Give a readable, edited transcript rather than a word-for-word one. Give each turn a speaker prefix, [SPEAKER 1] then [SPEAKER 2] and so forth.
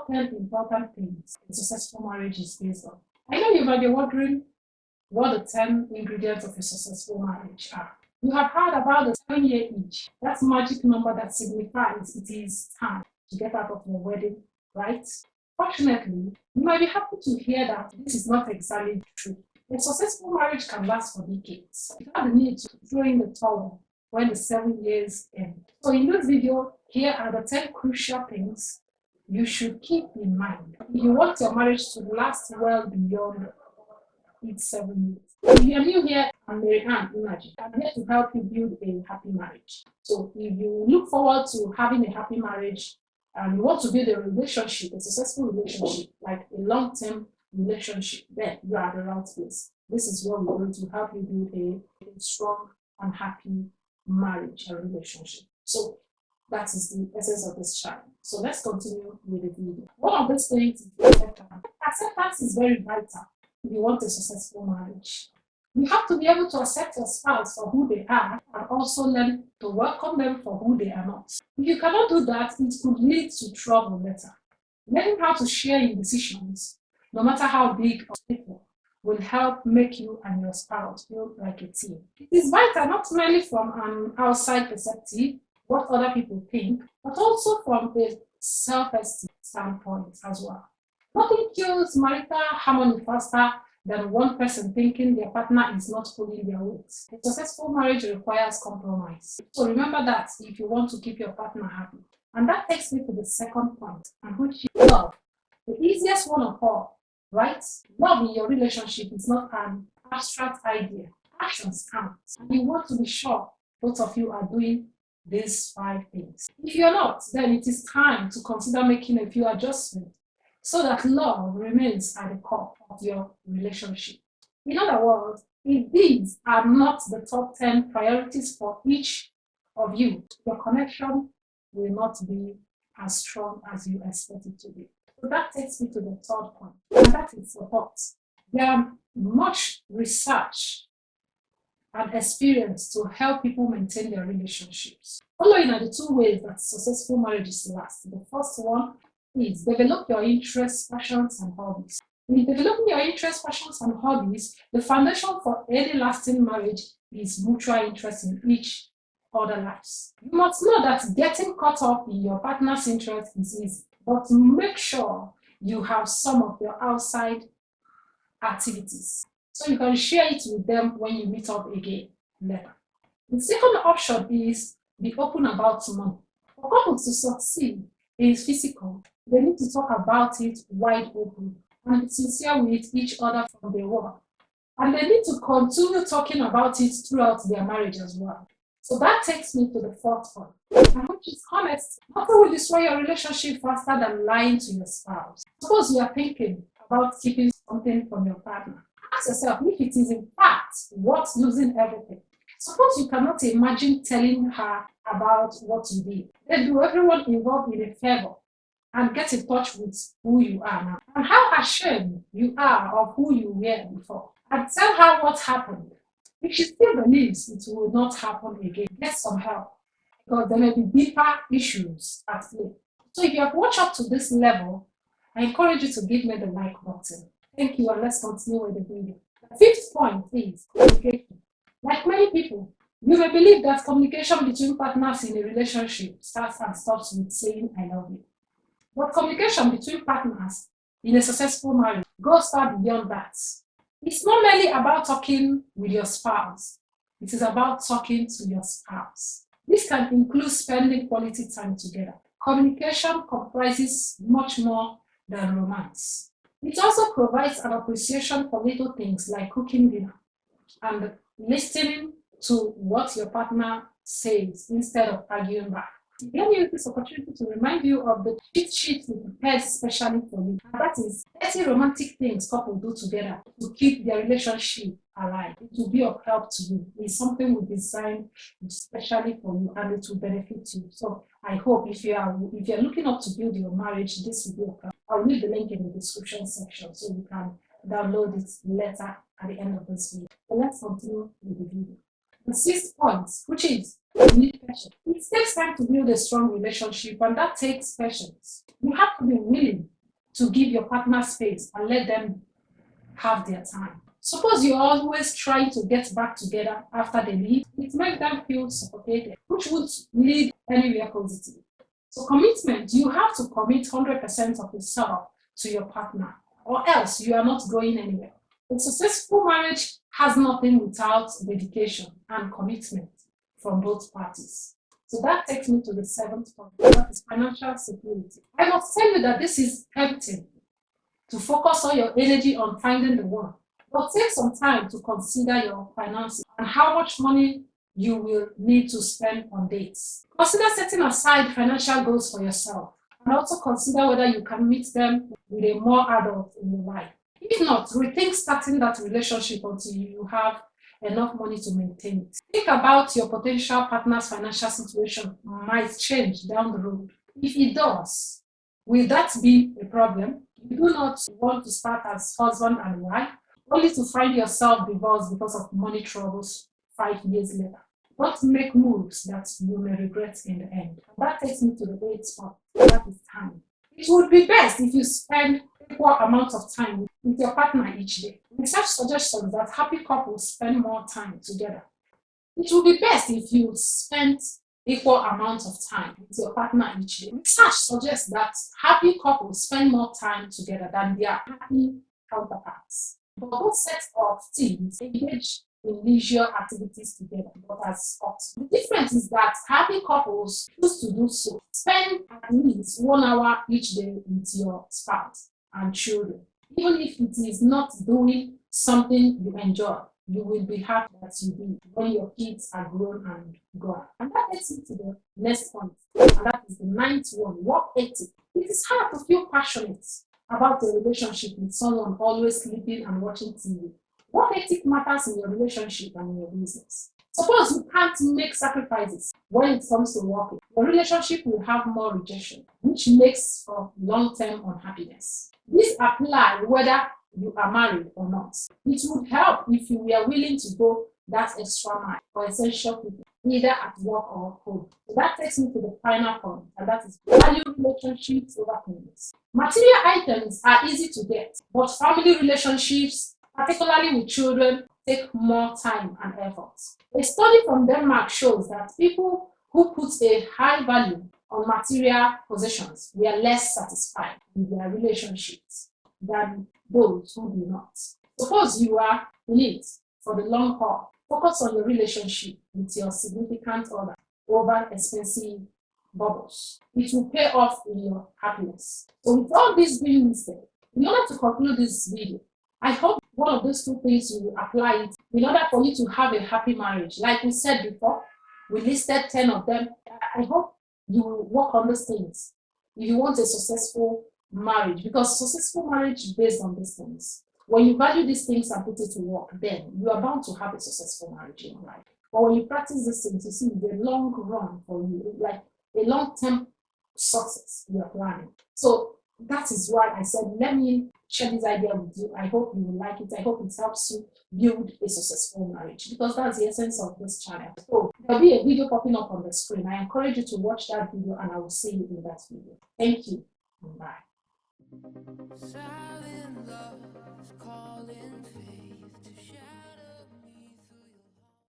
[SPEAKER 1] top 10 important things a successful marriage is based on. I know you might be wondering what the 10 ingredients of a successful marriage are. You have heard about the 7-year itch. That's magic number that signifies it is time to get out of your wedding, right? Fortunately, you might be happy to hear that this is not exactly true. A successful marriage can last for decades without the need to throw in the towel when the 7 years end. So in this video, here are the 10 crucial things you should keep in mind if you want your marriage to last well beyond its 7 years. If you are new here, I'm Maryann. I'm here to help you build a happy marriage. So if you look forward to having a happy marriage and you want to build a relationship, a successful relationship, like a long-term relationship, then you are at the right place. This is what we're going to help you build a strong and happy marriage and relationship. So that is the essence of this channel. So let's continue with the video. One of these things is acceptance. Acceptance is very vital if you want a successful marriage. You have to be able to accept your spouse for who they are and also learn to welcome them for who they are not. If you cannot do that, it could lead to trouble later. Learning how to share in decisions, no matter how big or small, will help make you and your spouse feel like a team. It is vital not merely from an outside perspective, what other people think, but also from a self-esteem standpoint as well. Nothing kills marital harmony faster than one person thinking their partner is not pulling their weight. A successful marriage requires compromise. So remember that if you want to keep your partner happy. And that takes me to the second point, and which is love. The easiest one of all, right? Love in your relationship is not an abstract idea. Actions count. And you want to be sure both of you are doing these 5 things. If you're not, then it is time to consider making a few adjustments so that love remains at the core of your relationship. In other words, if these are not the top 10 priorities for each of you, your connection will not be as strong as you expect it to be. So that takes me to the third point, and that is support. There are much research and experience to help people maintain their relationships. Following are the 2 ways that successful marriages last. The first one is develop your interests, passions, and hobbies. In developing your interests, passions, and hobbies, the foundation for any lasting marriage is mutual interest in each other's lives. You must know that getting caught up in your partner's interest is easy, but make sure you have some of your outside activities so you can share it with them when you meet up again later. The second option is be open about money. For couples to succeed in physical, they need to talk about it wide open and be sincere with each other from day one. And they need to continue talking about it throughout their marriage as well. So that takes me to the fourth one, and which is honesty. Nothing will destroy your relationship faster than lying to your spouse. Suppose you are thinking about keeping something from your partner. Ask yourself if it is in fact worth losing everything. Suppose you cannot imagine telling her about what you did. Then do everyone involved in a favor and get in touch with who you are now and how ashamed you are of who you were before. And tell her what happened. If she still believes it will not happen again, get some help because there may be deeper issues at play. So if you have watched up to this level, I encourage you to give me the like button. Thank you, and let's continue with the video. The fifth point is communication. Like many people, you may believe that communication between partners in a relationship starts and stops with saying I love you. But communication between partners in a successful marriage goes far beyond that. It's not merely about talking with your spouse. It is about talking to your spouse. This can include spending quality time together. Communication comprises much more than romance. It also provides an appreciation for little things like cooking dinner and listening to what your partner says instead of arguing back. Let me use this opportunity to remind you of the cheat sheet we prepared specially for you. And that is 30 romantic things couples do together to keep their relationship alive. It will be of help to you. It's something we designed especially for you and it will benefit you. So I hope if you're looking up to build your marriage, this will be of help. I'll leave the link in the description section so you can download it later at the end of this video. So let's continue with the video. The 6th point, which is you need patience. It takes time to build a strong relationship, and that takes patience. You have to be willing to give your partner space and let them have their time. Suppose you're always trying to get back together after they leave, it makes them feel suffocated, which would lead anywhere positive. So commitment, you have to commit 100% of yourself to your partner, or else you are not going anywhere. A successful marriage has nothing without dedication and commitment from both parties. So that takes me to the seventh point, that is financial security. I must tell you that this is tempting to focus all your energy on finding the one, but take some time to consider your finances and how much money you will need to spend on dates. Consider setting aside financial goals for yourself and also consider whether you can meet them with a more adult in your life. If not, rethink starting that relationship until you have enough money to maintain it. Think about your potential partner's financial situation might change down the road. If it does, will that be a problem? You do not want to start as husband and wife only to find yourself divorced because of money troubles 5 years later. Don't make moves that you may regret in the end. And that takes me to the eighth point, that is time. It would be best if you spend equal amounts of time with your partner each day. Research suggestions that happy couples spend more time together. It would be best if you spend equal amounts of time with your partner each day. Research suggests that happy couples spend more time together than their happy counterparts. But both sets of teams engage in leisure activities together, but as often. The difference is that happy couples choose to do so. Spend at least 1 hour each day with your spouse and children. Even if it is not doing something you enjoy, you will be happy that you do when your kids are grown and gone. And that takes me to the next point, and that is the ninth one, work ethic. It is hard to feel passionate about a relationship with someone always sleeping and watching TV. Work ethic matters in your relationship and in your business. Suppose you can't make sacrifices when it comes to working, your relationship will have more rejection, which makes for long-term unhappiness. This applies whether you are married or not. It would help if you were willing to go that extra mile for essential people, either at work or home. So that takes me to the final point, and that is value relationships over things. Material items are easy to get, but family relationships, particularly with children, take more time and effort. A study from Denmark shows that people who put a high value on material possessions were less satisfied with their relationships than those who do not. Suppose you are in it for the long haul. Focus on your relationship with your significant other over expensive bubbles. It will pay off in your happiness. So with all this being said, in order to conclude this video, I hope one of those two things you will apply it in order for you to have a happy marriage. Like we said before, we listed 10 of them. I hope you will work on those things if you want a successful marriage, because successful marriage is based on these things. When you value these things and put it to work, then you are bound to have a successful marriage in life. But when you practice these things, you see the long run for you, like a long-term success you are planning. So that is why I said, let me share this idea with you. I hope you will like it. I hope it helps you build a successful marriage, because that's the essence of this channel. So there'll be a video popping up on the screen. I encourage you to watch that video, and I will see you in that video. Thank you, and bye. Silent love calling fate.